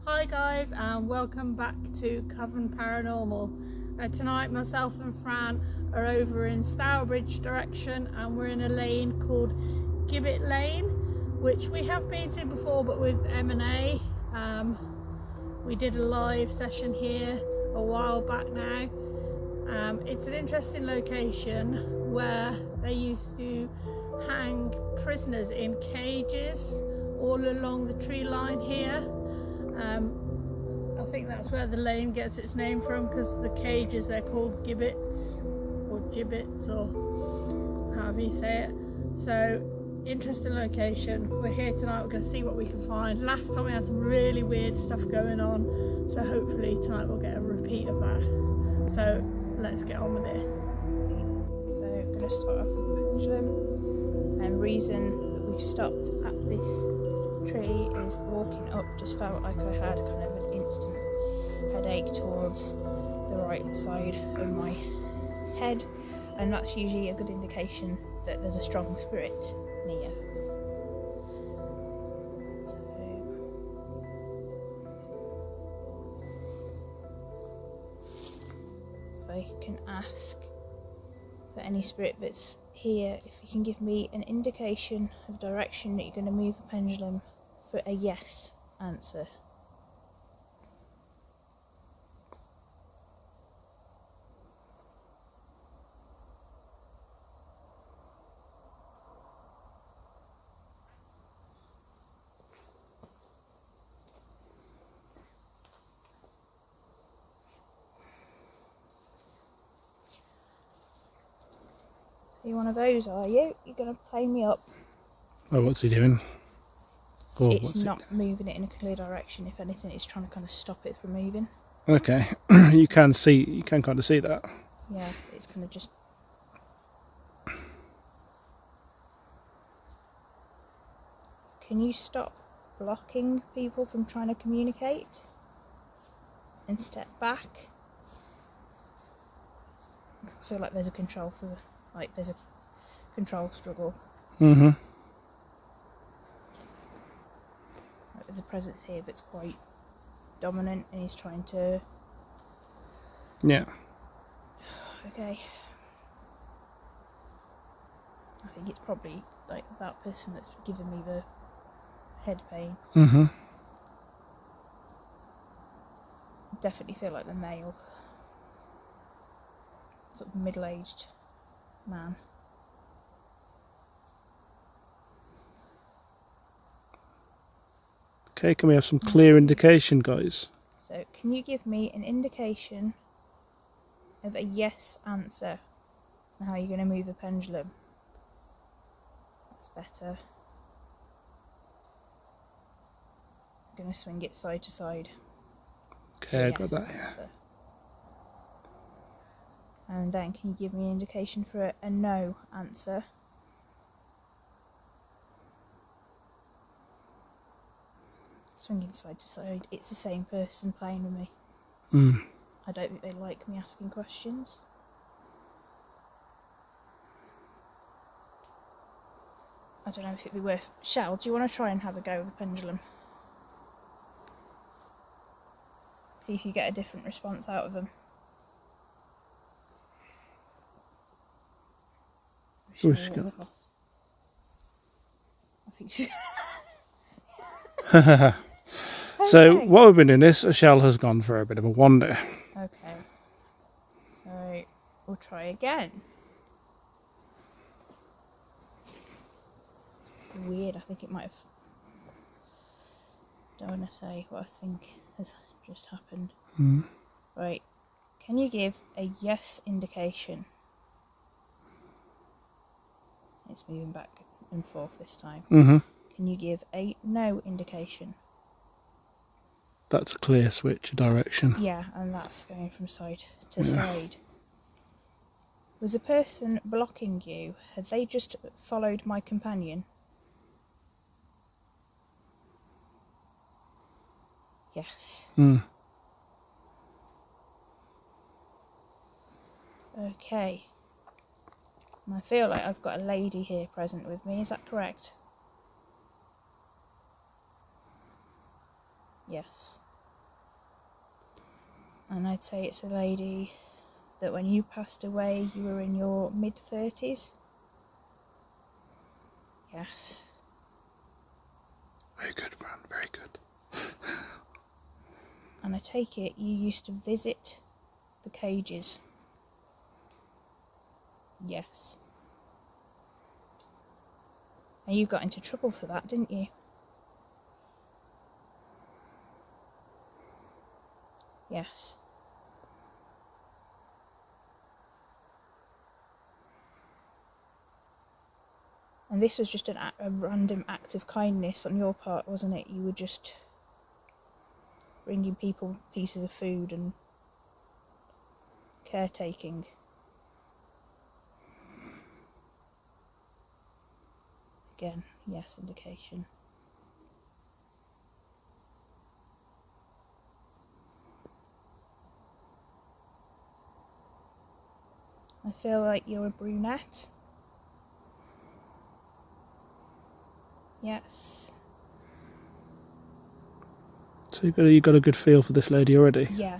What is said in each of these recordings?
Hi guys, and welcome back to Coven Paranormal. Tonight myself and Fran are over in Stourbridge direction, and we're in a lane called Gibbet Lane, which we have been to before but with M&A. We did a live session here a while back now. It's an interesting location where they used to hang prisoners in cages all along the tree line here. I think that's where the lane gets its name from, because the cages, they're called gibbets or gibbets or however you say it. So interesting location. We're here tonight, we're going to see what we can find. Last time we had some really weird stuff going on, so hopefully tonight we'll get a repeat of that. So let's get on with it. So I'm going to start off with the pendulum, and reason that we've stopped at this tree is walking up just felt like I had kind of an instant headache towards the right side of my head, and that's usually a good indication that there's a strong spirit near. So if I can ask for any spirit that's here, if you can give me an indication of direction that you're going to move the pendulum for a yes answer. So you're one of those, are you? You're going to play me up? Oh, what's he doing? Oh, It's not moving it in a clear direction. If anything, it's trying to kind of stop it from moving. Okay, you can kind of see that. Yeah, it's kind of just... Can you stop blocking people from trying to communicate and step back? Because I feel like there's a control for, like, there's a control struggle. Mm-hmm. Like, there's a presence here that's quite dominant, and he's trying to... Yeah. Okay. I think it's probably like that person that's given me the head pain. Mm-hmm. Definitely feel like the male. Sort of middle-aged man. Okay, can we have some clear indication, guys? So, can you give me an indication of a yes answer on how you're going to move the pendulum? That's better. I'm going to swing it side to side. Okay, I Yes got that. answer. And then can you give me an indication for a no answer? Swinging side to side. It's the same person playing with me. I don't think they like me asking questions. I don't know if it'd be worth... Shell, do you want to try and have a go with the pendulum? See if you get a different response out of them. Where's she gone? I think she's... So, Okay. what we've been doing is, Shell has gone for a bit of a wander. Okay. So, we'll try again. Weird, I think it might have... Don't want to say what I think has just happened. Right. Can you give a yes indication? It's moving back and forth this time. Mm-hmm. Can you give a no indication? That's a clear switch of direction. Yeah, and that's going from side to side. Was a person blocking you? Had they just followed my companion? Yes. Okay. And I feel like I've got a lady here present with me, is that correct? Yes. And I'd say it's a lady that when you passed away, you were in your mid-30s. Yes. Very good, Fran, very good. And I take it you used to visit the cages. Yes. And you got into trouble for that, didn't you? Yes. And this was just a random act of kindness on your part, wasn't it? You were just bringing people pieces of food and caretaking. Again, yes, indication. I feel like you're a brunette. Yes. So you got a good feel for this lady already? Yeah.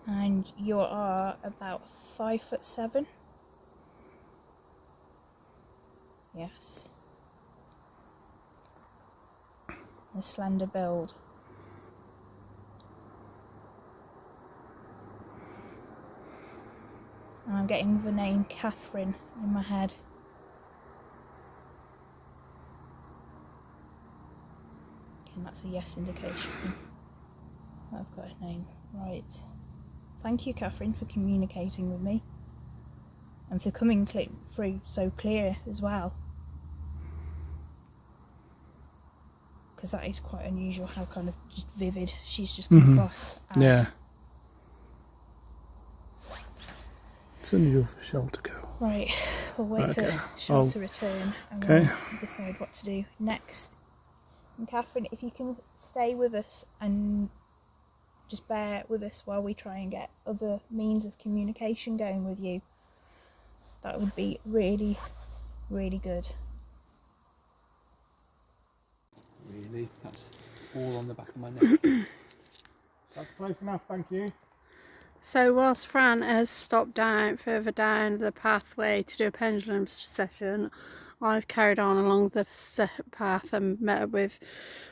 And you are about 5'7". Yes. A slender build. And I'm getting the name Catherine in my head. And that's a yes indication. I've got a name. Right. Thank you, Catherine, for communicating with me. And for coming through so clear as well. Because that is quite unusual how kind of just vivid she's just come across as. Yeah. It's unusual for Shoal to go. Right, we'll wait for Shoal to return and we'll decide what to do next. And Catherine, if you can stay with us and just bear with us while we try and get other means of communication going with you, that would be really, really good. Really? That's all on the back of my neck. That's close enough, thank you. So whilst Fran has stopped further down the pathway to do a pendulum session, I've carried on along the path and met up with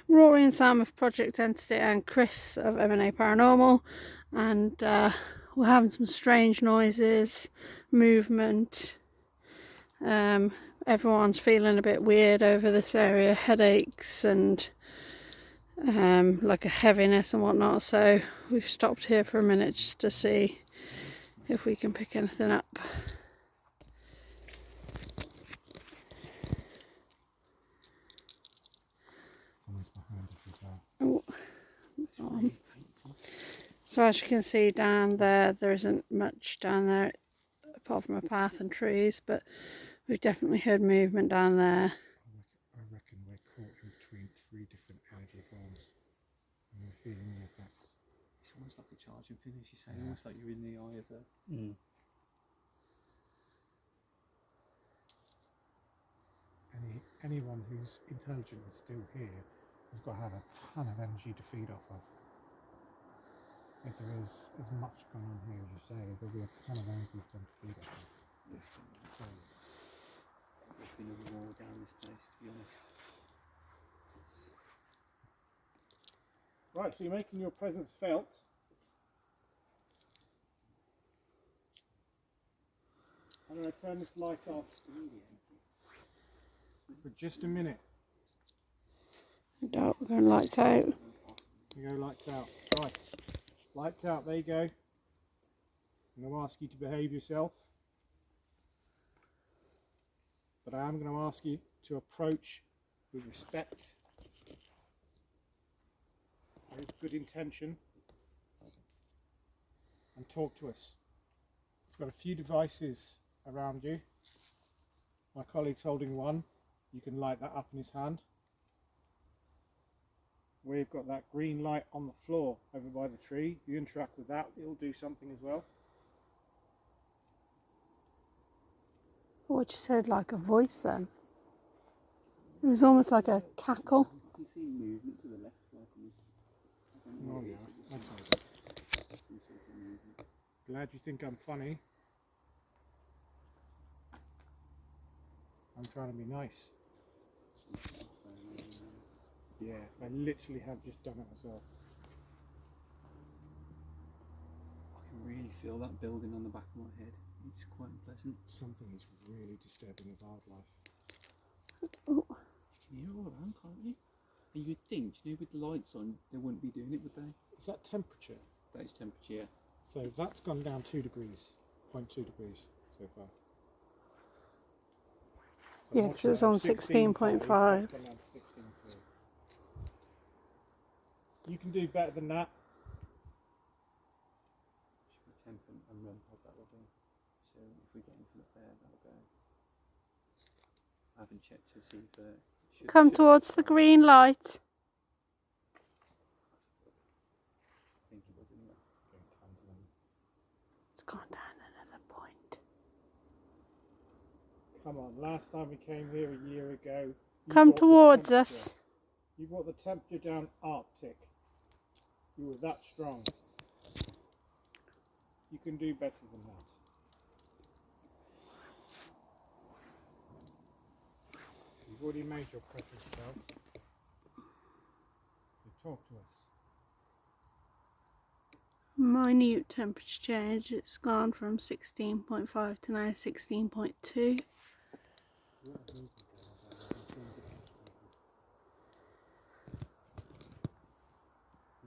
Rory and Sam of Project Entity and Chris of M&A Paranormal, and we're having some strange noises, movement. Everyone's feeling a bit weird over this area, headaches and like a heaviness and whatnot, so we've stopped here for a minute just to see if we can pick anything up. Oh. So as you can see down there isn't much down there apart from a path and trees, but we've definitely heard movement down there. I reckon we're caught in between three different energy forms and we're feeling the effects. It's almost like a charging thing, as you say, almost like you're in the eye of the... Anyone who's intelligent and still here has got to have a ton of energy to feed off of. If there is as much going on here as you say, there'll be a ton of energy for them to feed off of. There's been a war down this place, to be honest. Right, so you're making your presence felt. I'm going to turn this light off for just a minute. Dark, we're going lights out. You go lights out. Right, lights out, there you go. I'm going to ask you to behave yourself. But I am going to ask you to approach with respect, with good intention, and talk to us. We've got a few devices around you. My colleague's holding one. You can light that up in his hand. We've got that green light on the floor over by the tree. If you interact with that, it'll do something as well. What you said, like a voice then? It was almost like a cackle. You can see movement to the left, like on this. Oh yeah, okay. Glad you think I'm funny. I'm trying to be nice. Yeah, I literally have just done it myself. I can really feel that building on the back of my head. It's quite unpleasant. Something is really disturbing the wildlife. Oh. You can hear all around, can't you? And you'd think, you know, with the lights on, they wouldn't be doing it, would they? Is that temperature? That is temperature. So that's gone down 2 degrees, 0.2 degrees so far. So Yeah, because it was on 16.5. That's gone down to 16.3. You can do better than that. Should we temp and run what that will do? So if we get anything up there, that'll go. I haven't checked to see if Come towards the green light. I think it was in there. It's gone down another point. Come on, last time we came here a year ago. Come towards us. You brought the temperature down Arctic. You were that strong. You can do better than that. You've already made your presence felt. You talk to us. Minute temperature change. It's gone from 16.5 to now 16.2.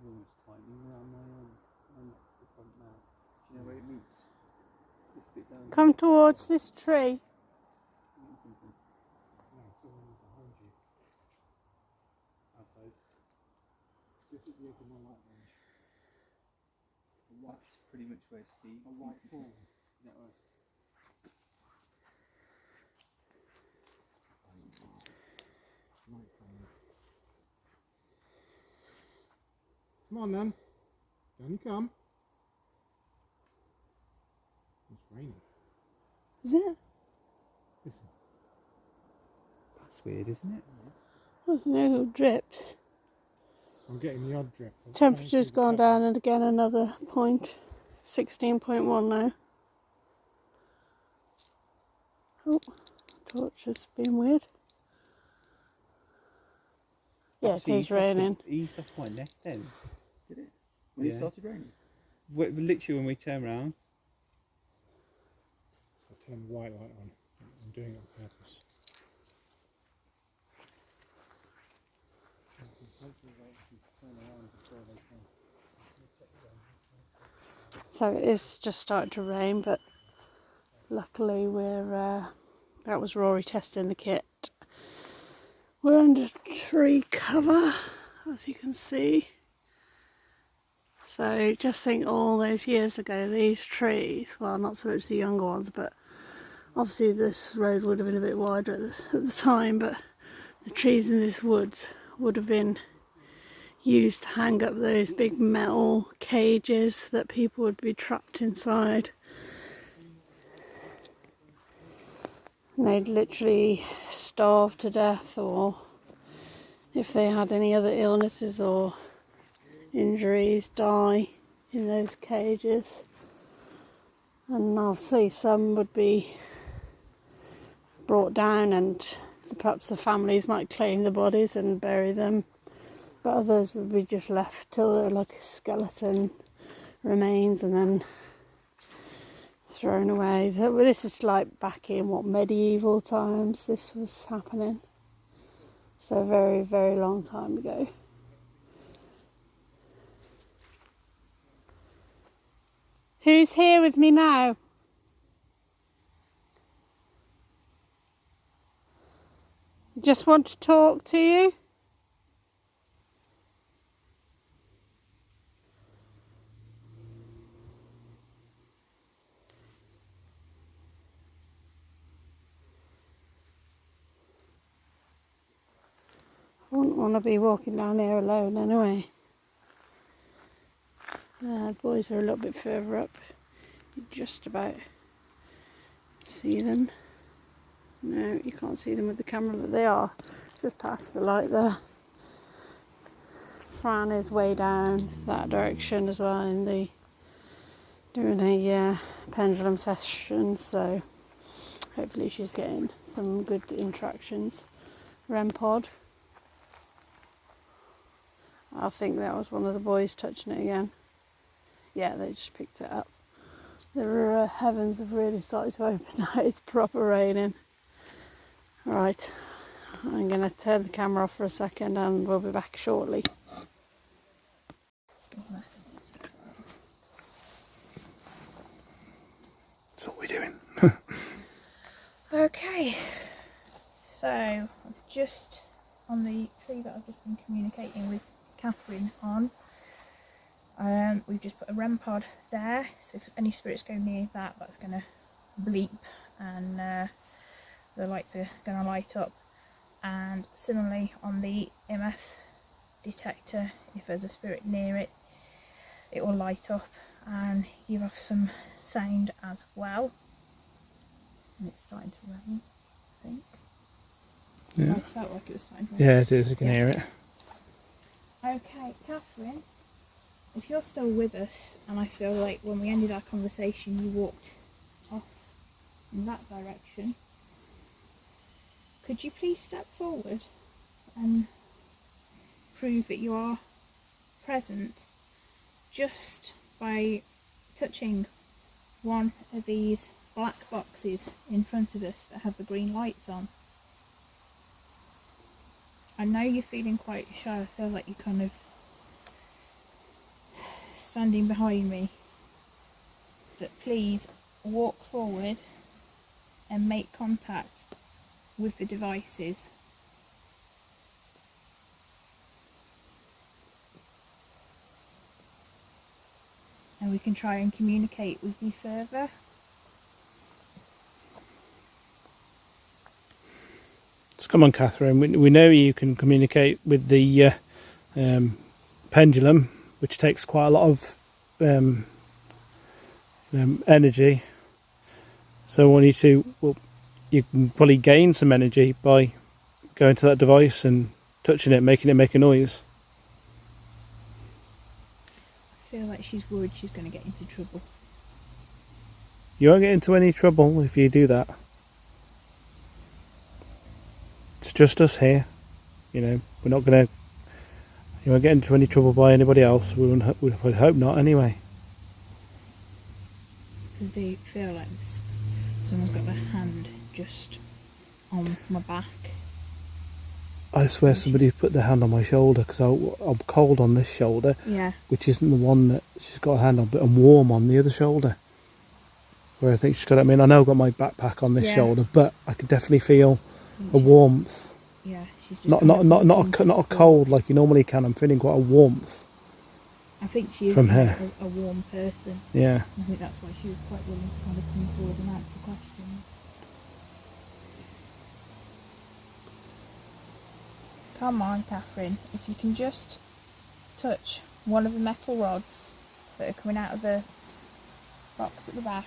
Almost tightening around my the front now. Do you know where it meets? This bit down. Come towards this tree. Something. No, someone behind you. Okay. This is the edge of my light range. That's pretty much where Steve. A white ball. Is that right? Light phone. Come on then. Down you come. It's raining. Is it? Listen. That's weird, isn't it? There's no drips. I'm getting the odd drip. Temperature's gone down and again another point. 16.1 now. Oh, torch has been weird. Yeah, it is raining. It eased off my neck then. Did it? When it Yeah. started raining? Literally when we turned around. I turned the white light on. I'm doing it on purpose. So it is just starting to rain, but luckily we're that was Rory testing the kit. We're under tree cover, as you can see. So just think all those years ago, these trees, well, not so much the younger ones, but obviously this road would have been a bit wider at the time, but the trees in this woods would have been used to hang up those big metal cages that people would be trapped inside. And they'd literally starve to death, or if they had any other illnesses or injuries, die in those cages. And obviously some would be brought down and perhaps the families might claim the bodies and bury them, but others would be just left till they're like skeleton remains and then thrown away. This is like back in medieval times this was happening, so a very, very long time ago. Who's here with me now? Just want to talk to you? I wouldn't want to be walking down here alone anyway. The boys are a little bit further up. You just about see them. No, you can't see them with the camera, but they are just past the light there. Fran is way down that direction as well in the doing a pendulum session, so hopefully she's getting some good interactions. REM pod. I think that was one of the boys touching it again. Yeah, they just picked it up. The heavens have really started to open now. It's proper raining. Right, I'm going to turn the camera off for a second and we'll be back shortly. That's what we're doing. Okay, so I've just on the tree that I've just been communicating with Catherine on, we've just put a REM pod there, so if any spirits go near that, that's going to bleep and the lights are going to light up. And similarly on the EMF detector, if there's a spirit near it, it will light up and give off some sound as well. And it's starting to rain, I think. Yeah. I felt like it was starting to rain. Yeah, it is. You can hear it. Okay, Catherine, if you're still with us, and I feel like when we ended our conversation you walked off in that direction, could you please step forward and prove that you are present just by touching one of these black boxes in front of us that have the green lights on? I know you're feeling quite shy. I feel like you're kind of standing behind me, but please walk forward and make contact with the devices. And we can try and communicate with you further. So come on, Catherine. We know you can communicate with the pendulum, which takes quite a lot of energy. So I want you to, well, you can probably gain some energy by going to that device and touching it, making it make a noise. I feel like she's worried she's going to get into trouble. You won't get into any trouble if you do that. It's just us here. You know, we're not going to, you won't get into any trouble by anybody else. We would hope not anyway. Because I do feel like someone's got their hand just on my back. I swear somebody put their hand on my shoulder because I'm cold on this shoulder, Yeah. which isn't the one that she's got her hand on, but I'm warm on the other shoulder. Where I think she's got, I mean, I know I've got my backpack on this shoulder, but I can definitely feel a warmth. Yeah, she's just Not a cold like you normally can. I'm feeling quite a warmth. I think she is from her. A warm person. Yeah. I think that's why she was quite willing to kind of come forward and answer questions. Come on, Catherine, if you can just touch one of the metal rods that are coming out of the box at the back.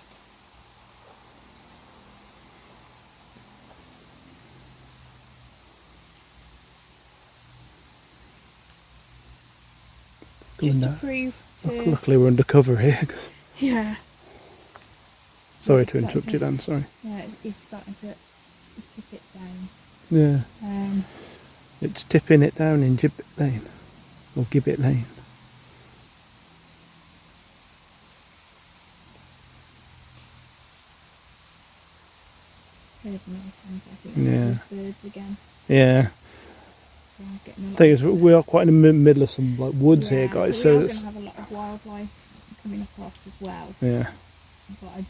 Just to prove to... Luckily we're undercover here. Yeah. Sorry to interrupt you, Dan, sorry. Yeah, it's starting to tip it down. Yeah. It's tipping it down in Gibbet Lane. Or Gibbet Lane. Heard noise, I think Yeah. birds again. Yeah. The thing is, we are quite in the middle of some like woods here, guys. So we are it's going to have a lot of wildlife coming across as well. Yeah. But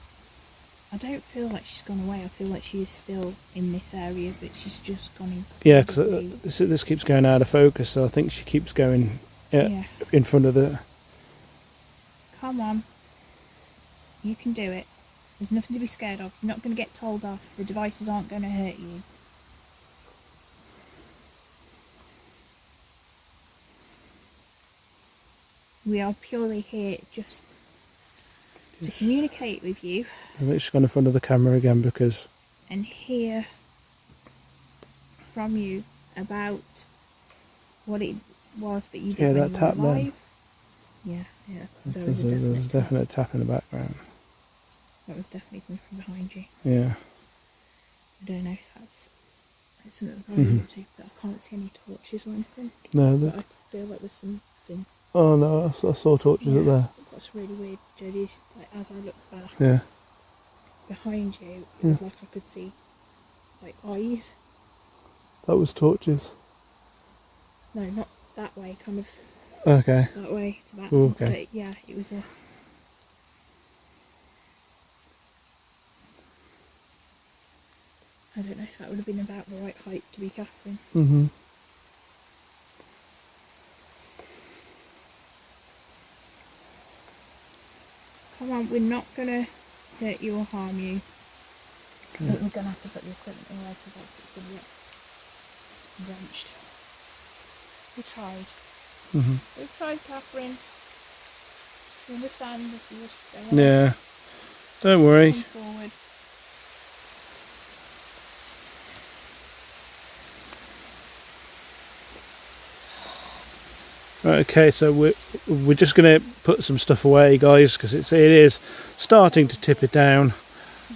I don't feel like she's gone away. I feel like she is still in this area, but she's just gone in. Yeah, because this keeps going out of focus, so I think she keeps going in front of the... Come on. You can do it. There's nothing to be scared of. You're not going to get told off. The devices aren't going to hurt you. We are purely here just to communicate with you. I'm just going in front of the camera again because... And hear from you about what it was that you did when you were alive. Yeah. Yeah, There's a definite tap in the background. That was definitely coming from behind you. Yeah. I don't know if that's something that I looked to, but I can't see any torches or anything. No, But I feel like there's something. oh no, I saw torches up there. That's really weird, Jodie's, like, as I look back Yeah. behind you, it was like I could see like eyes. That was torches. No, not that way, kind of Okay. that way to that. Oh, okay. But yeah, it was a. I don't know if that would have been about the right height to be Catherine. Mhm. Come on, we're not gonna hurt you or harm you. But we're gonna have to put the equipment away because it's gonna get drenched. We tried. We've tried, Catherine. You understand if you just go on. Yeah. Don't worry. Come forward. Right, okay, so we're just going to put some stuff away, guys, because it is starting to tip it down.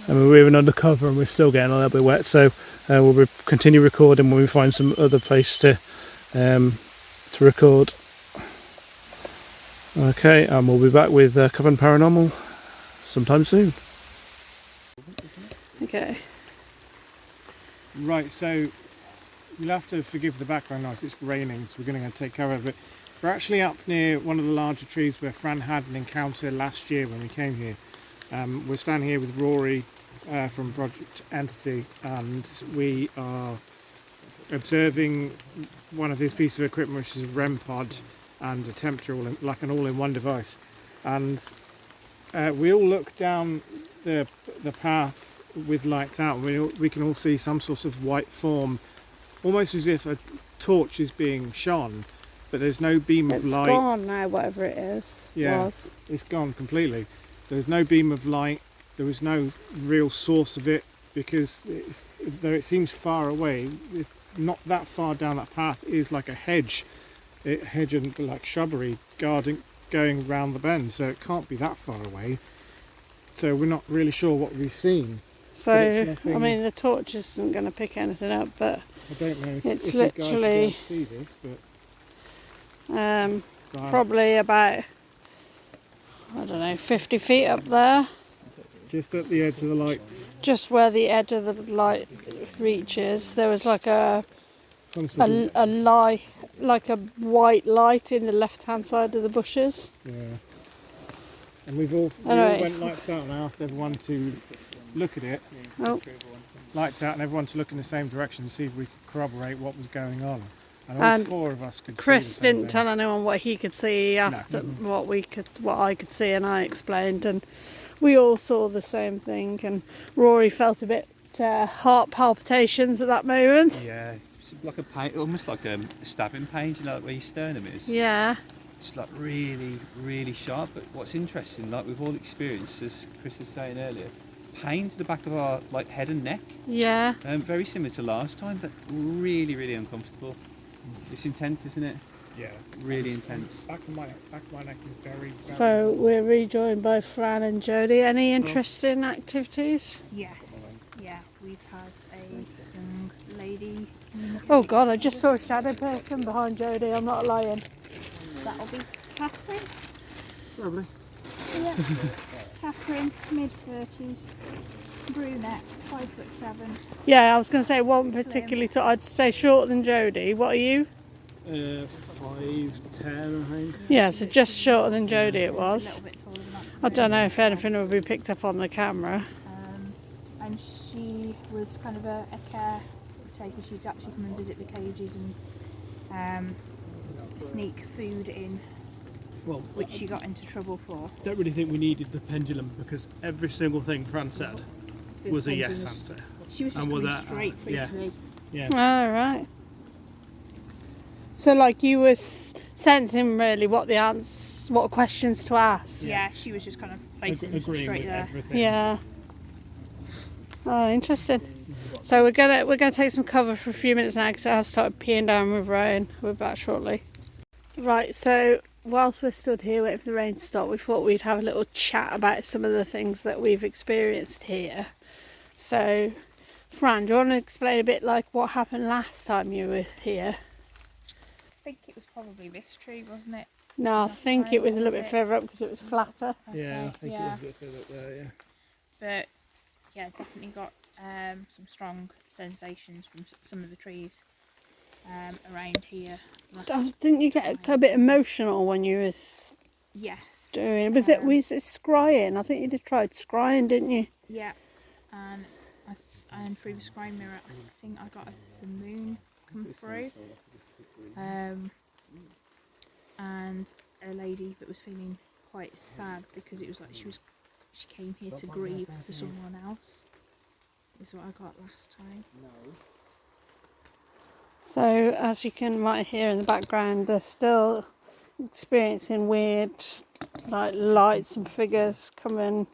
I mean, we're even undercover and we're still getting a little bit wet, so we'll continue recording when we find some other place to record. Okay, and we'll be back with Coven Paranormal sometime soon. Okay. Right, so you'll have to forgive the background noise. It's raining, so we're going to take care of it. We're actually up near one of the larger trees where Fran had an encounter last year when we came here. We're standing here with Rory from Project Entity, and we are observing one of his pieces of equipment, which is a REM pod and a temperature, like an all-in-one device. And we all look down the path with lights out, and we can all see some sort of white form, almost as if a torch is being shone, but there's no beam of light. It's gone now, whatever it is. Yeah, Was. it's gone completely. There's no beam of light. There was no real source of it, because though it seems far away, it's not that far down that path. It is like a hedge and like shrubbery going round the bend, so it can't be that far away. So we're not really sure what we've seen. So, nothing, I mean, the torch isn't going to pick anything up, but I don't know if, it's if you guys will be able literally to see this, but probably about, I don't know, 50 feet up there. just at the edge of the lights. Just where the edge of the light reaches, there was like a light, like a white light in the left-hand side of the bushes. Yeah. And we all went lights out, and I asked everyone to look at it. Oh. Lights out, and everyone to look in the same direction to see if we could corroborate what was going on. And all And four of us could Chris see the same didn't tell anyone what he could see. He asked what I could see, and I explained, and we all saw the same thing. And Rory felt a bit heart palpitations at that moment. Yeah, it's like a pain, almost like a stabbing pain, you know, like where your sternum is. Yeah. It's like really, really sharp. But what's interesting, like we've all experienced, as Chris was saying earlier, pain to the back of our like head and neck. Yeah. Very similar to last time, but really, really uncomfortable. It's intense, isn't it? Yeah. Really intense. Back of my neck is very. So we're rejoined by Fran and Jodie. Any interesting activities? Yes. Yeah, we've had a young lady. Oh God, I just saw a shadow person behind Jodie. I'm not lying. That'll be Catherine. Lovely. Yeah. Catherine, mid-30s, brunette, 5'7". Yeah, I was going to say one particularly. I'd say shorter than Jodie. What are you? 5'10", I think. Yeah, so just shorter than Jodie it A was. little bit taller than that. I don't know if anything will be picked up on the camera. And she was kind of a caretaker. She'd actually come and visit the cages and sneak food in, Well, which she got into trouble for. don't really think we needed the pendulum because every single thing Fran said was a yes answer. She was just And with coming that, straight through yeah. to me. Yeah. All right. So, like, you were sensing really what questions to ask. Yeah, she was just kind of placing them Agreeing straight with there. everything. Yeah. Oh, interesting. So we're gonna take some cover for a few minutes now because it has started peeing down with rain. We're back shortly. Right. So whilst we're stood here waiting for the rain to stop, we thought we'd have a little chat about some of the things that we've experienced here. So, Fran, do you want to explain a bit like what happened last time you were here? I think it was probably this tree, wasn't it? No, I Last think time, it was a or little was bit it? further up because it was flatter. Yeah, I Okay, think it was a bit further up there, yeah. But yeah, definitely got some strong sensations from some of the trees around here. Didn't you get a bit emotional when you was Yes. doing? Was it scrying? I think you did tried scrying, didn't you? Yeah, and through the sky mirror, I think I got the moon come through, and a lady that was feeling quite sad because it was like she came here to grieve for someone else. Is what I got last time. So as you might hear in the background, they're still experiencing weird like lights and figures coming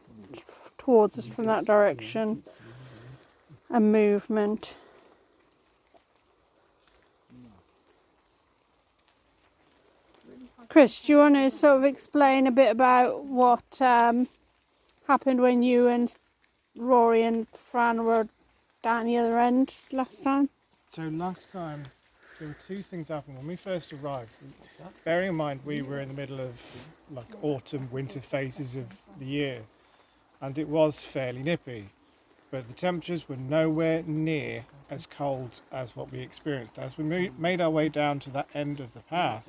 towards us from that direction, and movement. Chris, do you want to sort of explain a bit about what happened when you and Rory and Fran were down the other end last time? So last time there were two things happening when we first arrived. Bearing in mind we were in the middle of like autumn, winter phases of the year, and it was fairly nippy, but the temperatures were nowhere near as cold as what we experienced. As we made our way down to that end of the path,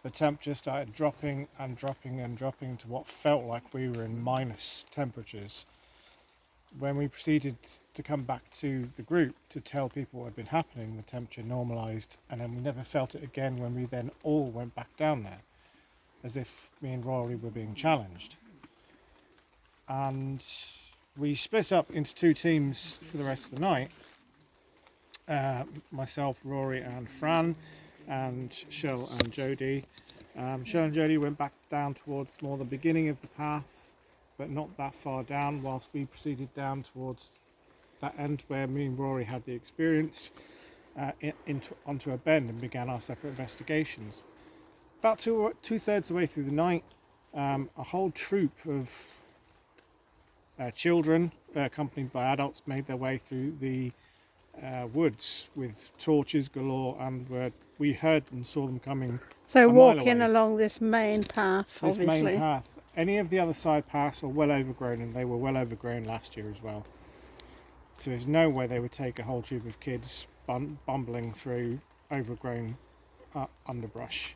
the temperature started dropping and dropping and dropping to what felt like we were in minus temperatures. When we proceeded to come back to the group to tell people what had been happening, the temperature normalised, and then we never felt it again when we then all went back down there, as if me and Rory were being challenged. And we split up into two teams for the rest of the night. Myself, Rory and Fran, and Shell and Jodie. Shell and Jodie went back down towards more the beginning of the path, but not that far down, whilst we proceeded down towards that end where me and Rory had the experience, onto a bend and began our separate investigations. About two-thirds of the way through the night, a whole troop of children, accompanied by adults, made their way through the woods with torches galore, and we heard and saw them coming. So a mile walking away. along this main path, This obviously. main path. Any of the other side paths are well overgrown, and they were well overgrown last year as well. So there's no way they would take a whole troop of kids bumbling through overgrown underbrush.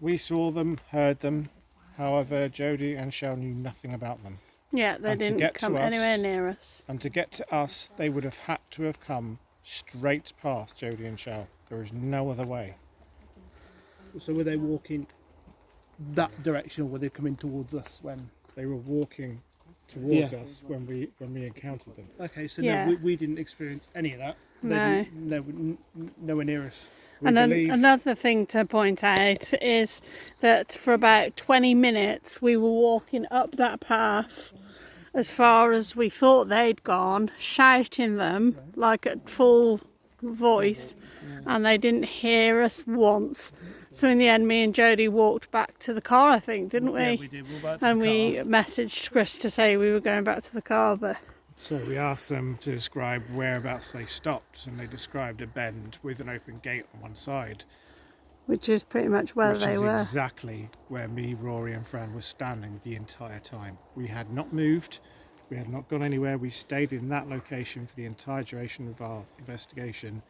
We saw them, heard them. However, Jodie and Shell knew nothing about them. Yeah, they And to didn't get come to us- anywhere near us. And to get to us, they would have had to have come straight past Jodie and Shell. There is no other way. So were they walking that direction, or were they coming towards us when? They were walking towards Yeah. us when we encountered them. Okay, so Yeah. no, we didn't experience any of that. No. Nowhere near us. We And believe another thing to point out is that for about 20 minutes we were walking up that path as far as we thought they'd gone, shouting them like at full voice, and they didn't hear us once. So in the end, me and Jodie walked back to the car, I think, didn't we? Yeah, we did. We were about to And the we car. messaged Chris to say we were going back to the car, but So we asked them to describe whereabouts they stopped, and they described a bend with an open gate on one side, which is pretty much where which they is were. exactly where me, Rory and Fran were standing the entire time. We had not moved, we had not gone anywhere, we stayed in that location for the entire duration of our investigation,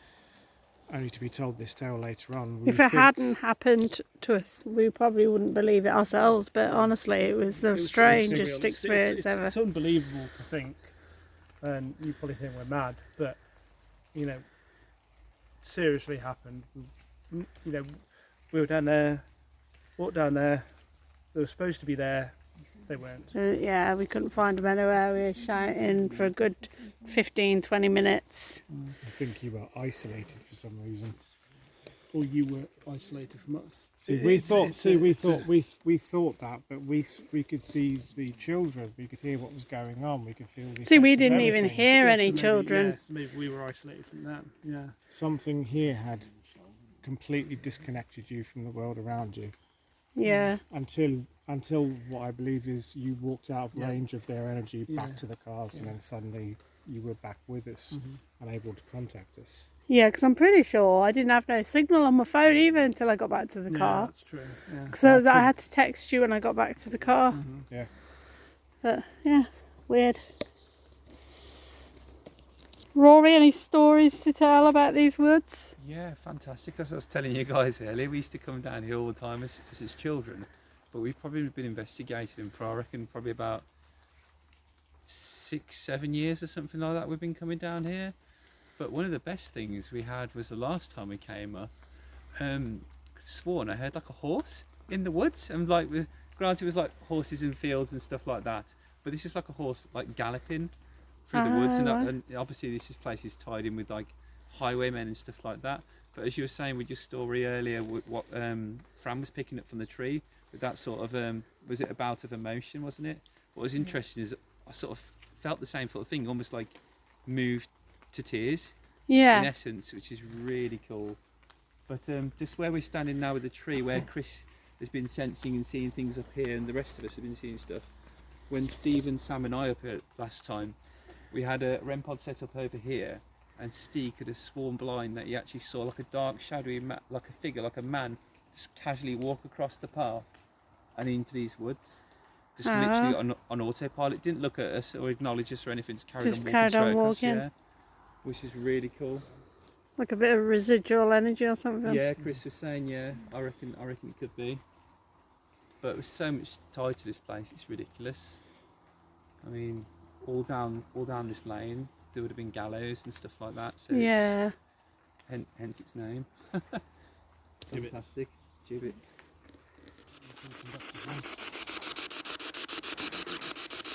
only to be told this tale later on. If it hadn't happened to us, we probably wouldn't believe it ourselves, but honestly, it was the It was strangest surreal. experience ever. It's unbelievable to think, and you probably think we're mad, but you know, seriously happened. You know, we were down there, walked down there. They were supposed to be there, they weren't. Yeah, we couldn't find them anywhere. We were shouting for a good 15-20 minutes. I think you were isolated for some reason. Or you were isolated from us. See, we thought that, but we could see the children. We could hear what was going on. We could feel the See, we effects of didn't even everything. hear Yeah, any so maybe- children. Yeah, so maybe we were isolated from that. Yeah. Something here had completely disconnected you from the world around you Yeah. until what I believe is you walked out of Yeah. range of their energy back Yeah. to the cars, and then suddenly you were back with us, unable to contact us. Yeah, because I'm pretty sure I didn't have no signal on my phone either until I got back to the car. that's true. Yeah. Because I had to text you when I got back to the car. Yeah. But yeah, weird. Rory, any stories to tell about these woods? Yeah, fantastic. As I was telling you guys earlier, we used to come down here all the time as children, but we've probably been investigating them for, I reckon, probably about 6-7 years or something like that. We've been coming down here. But one of the best things we had was the last time we came up, sworn I heard like a horse in the woods, and like, granted it was like horses in fields and stuff like that, but this is like a horse like galloping through the woods, and, right. and obviously this place is tied in with like highwaymen and stuff like that. But as you were saying with your story earlier, what Fran was picking up from the tree, with that sort of was it a bout of emotion, wasn't it? What was interesting is I sort of felt the same sort of thing, almost like moved to tears in Yeah. essence, which is really cool. But just where we're standing now with the tree, where Chris has been sensing and seeing things up here, and the rest of us have been seeing stuff. When Steve and Sam and I up here last time, we had a REM pod set up over here, and Steve could have sworn blind that he actually saw like a dark shadowy like a figure, like a man, just casually walk across the path and into these woods, just literally on autopilot. Didn't look at us or acknowledge us or anything, just carried Just on walking carried on straight across, walking. yeah, which is really cool. Like a bit of residual energy or something. Yeah, Chris was saying, yeah, I reckon it could be. But with so much tied to this place, it's ridiculous. I mean, all down this lane, there would have been gallows and stuff like that. So Yeah. hence its name. Fantastic, Gibbet.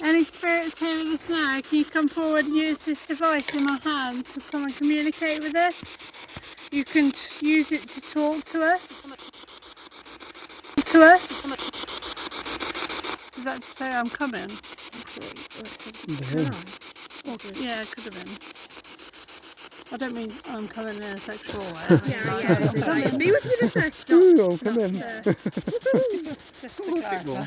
Any spirits here with us now? Can you come forward and use this device in my hand to come and communicate with us? You can use it to talk to us. Does that just say I'm coming? Yeah, it could have been. I don't mean I'm coming in a sexual way. Yeah. Me with you a sec. Ooh, come in. Just to clarify.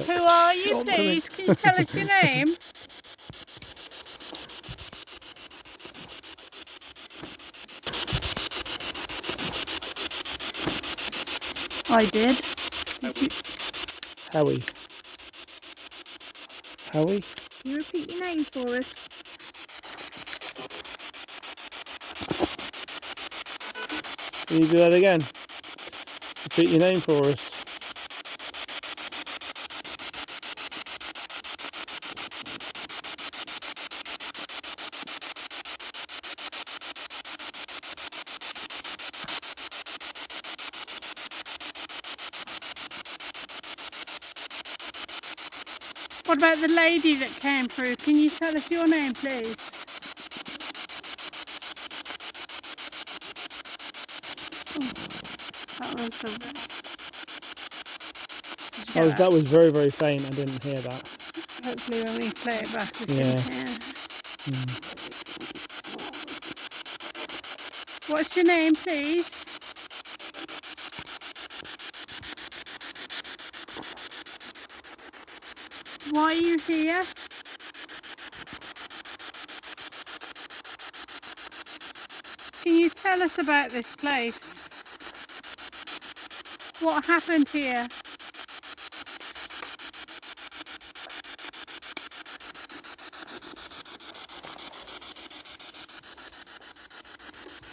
Who are you, please? Can you tell us your name? I did. Howie. Howie? Can you repeat your name for us? Can you do that again? Repeat your name for us. What about the lady that came through? Can you tell us your name, please? That was That was very, very faint. I didn't hear that. hopefully when we play it back we can hear. What's your name, please? Why are you here? Can you tell us about this place? What happened here?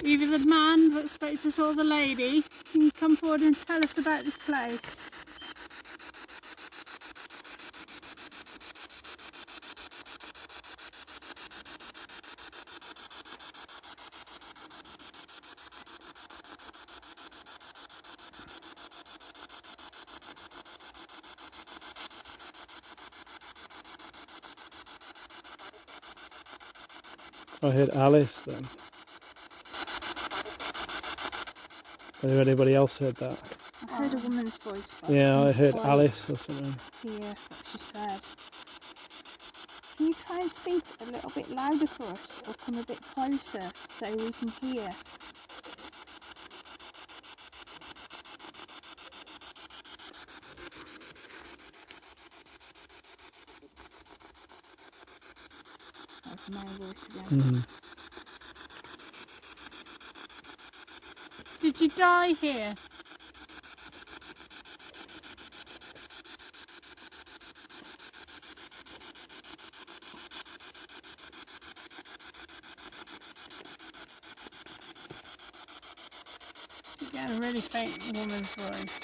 Either the man that spoke to us or the lady, can you come forward and tell us about this place? I heard Alice then. Has anybody else heard that? I heard a woman's voice. But Yeah, I heard quite Alice or something. hear what she said. Can you try and speak a little bit louder for us, or come a bit closer so we can hear? That's my voice again. Did you die here? You're getting a really faint woman's voice.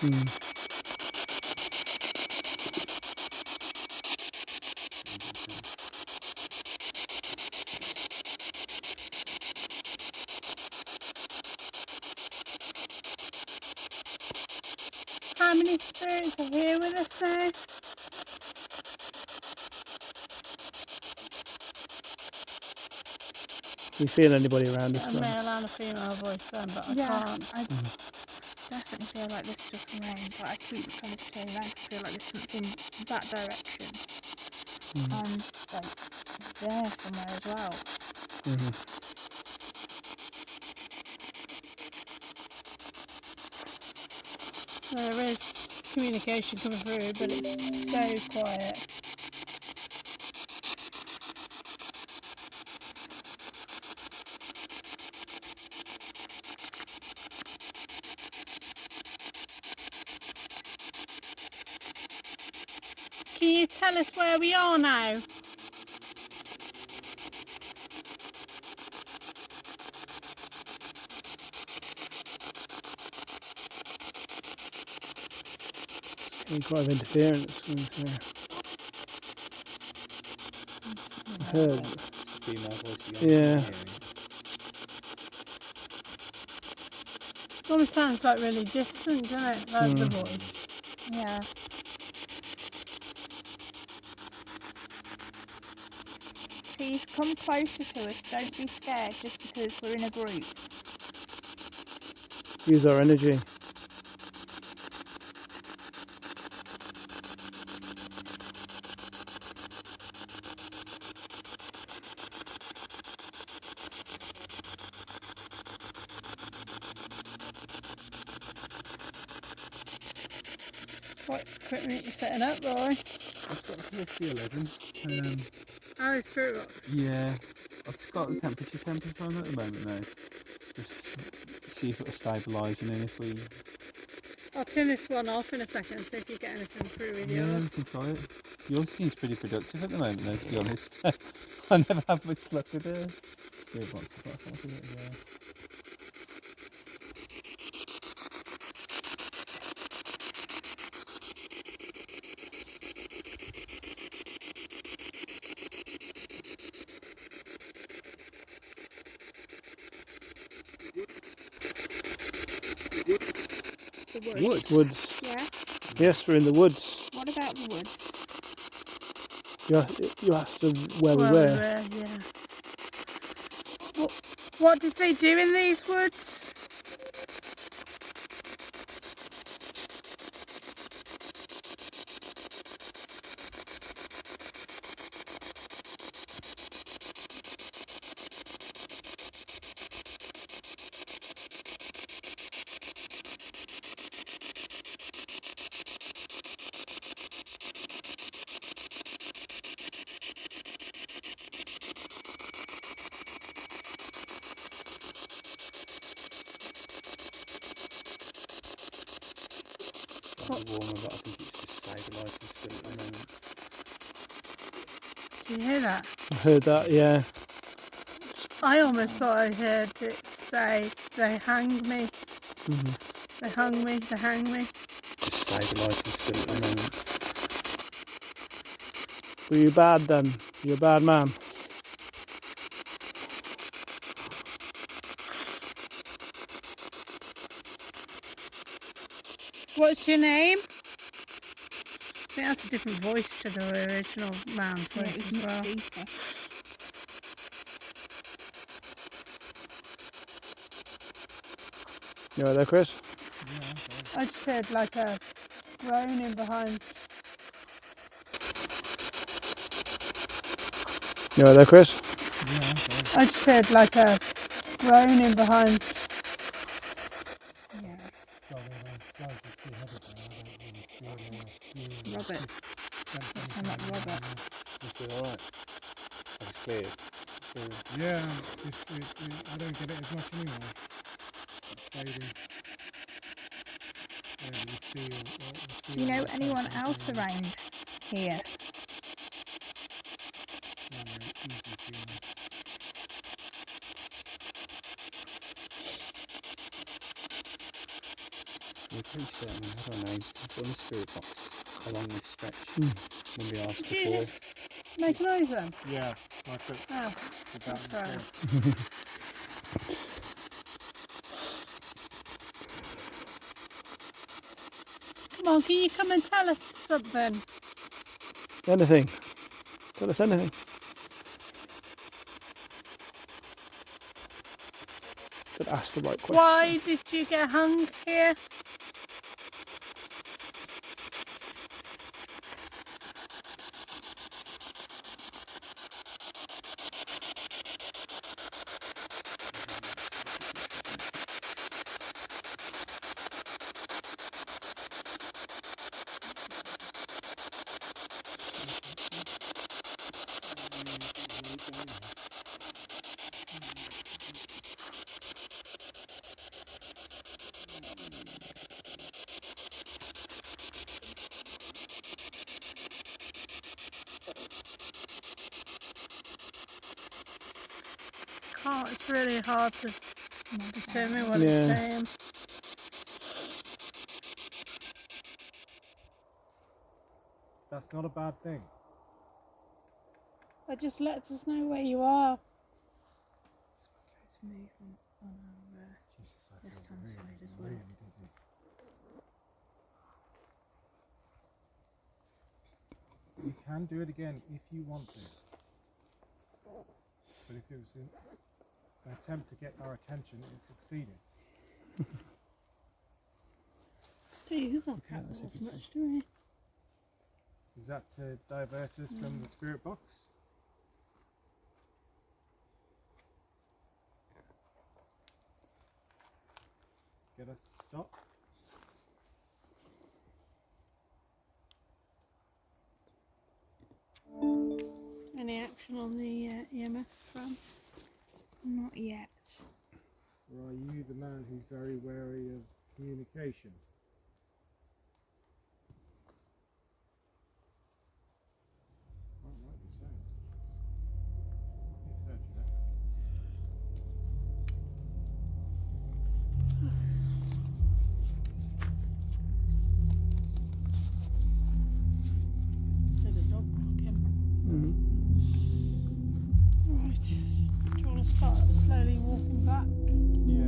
How many spirits are here with us now? Do you feel anybody around us? A male and a female voice then, but I can't. I definitely feel like there's stuff around, but I keep kind of turning around. I feel like there's something that direction, and like there somewhere as well. There is communication coming through, but it's so quiet. Can you tell us where we are now? Any kind of interference coming through. I heard. Female voice again. Yeah. It almost sounds like really distant, doesn't it? Like the voice. Yeah. Please come closer to us. Don't be scared just because we're in a group. Use our energy. What equipment you setting up, Roy? I've got the 11. Oh, spirit box. Yeah, I've just got the temperature on at the moment now. Just see if it'll stabilise, and then if we... I'll turn this one off in a second and see if you get anything through with Yeah, we yours. can try it. Yours seems pretty productive at the moment though, to be honest. I never have much luck with it. Spirit box, I've got a bit of there. The woods. Woods. Yes. Yes, we're in the woods. What about the woods? You asked them where we Well, were. yeah. What did they do in these woods? Slightly warmer, but I think it's just stabilising still at the moment. Did you hear that? I heard that, yeah. I almost thought I heard it say, they hanged me. They hung me, they hang me. Just stabilising still at the moment. Were you bad then? You're a bad man. What's your name? I think that's a different voice to the original man's Yeah, voice it's as much well. deeper. You alright there, Chris? I just heard like a groaning behind. You right there, Chris? I just heard like a groaning behind. Yeah. Robert. That sound like Robert. Is it alright? That's clear. Yeah, I don't get it as much anymore. Do you know anyone else around here? We're pretty certain we had our names in the spirit box along this stretch when we asked Did you before. make a noise then? Yeah, that's it. Oh, That's right. Come on, can you come and tell us something? Anything. Tell us anything. Could ask the right question. Why did you get hung here? It's really hard to determine what it's saying. That's not a bad thing. It just lets us know where you are. It's movement on our left-hand side as well. You can do it again if you want to. But if it was an attempt to get our attention, it succeeded. He's not caring as much, do we? Is that to divert us from the spirit box? Get us to stop? Any action on the EMF from? Not yet. Or are you the man who's very wary of communication? Quite rightly so. It's hurt you, There's a dog barking. Right. Do you want to start slowly walking back? Yeah.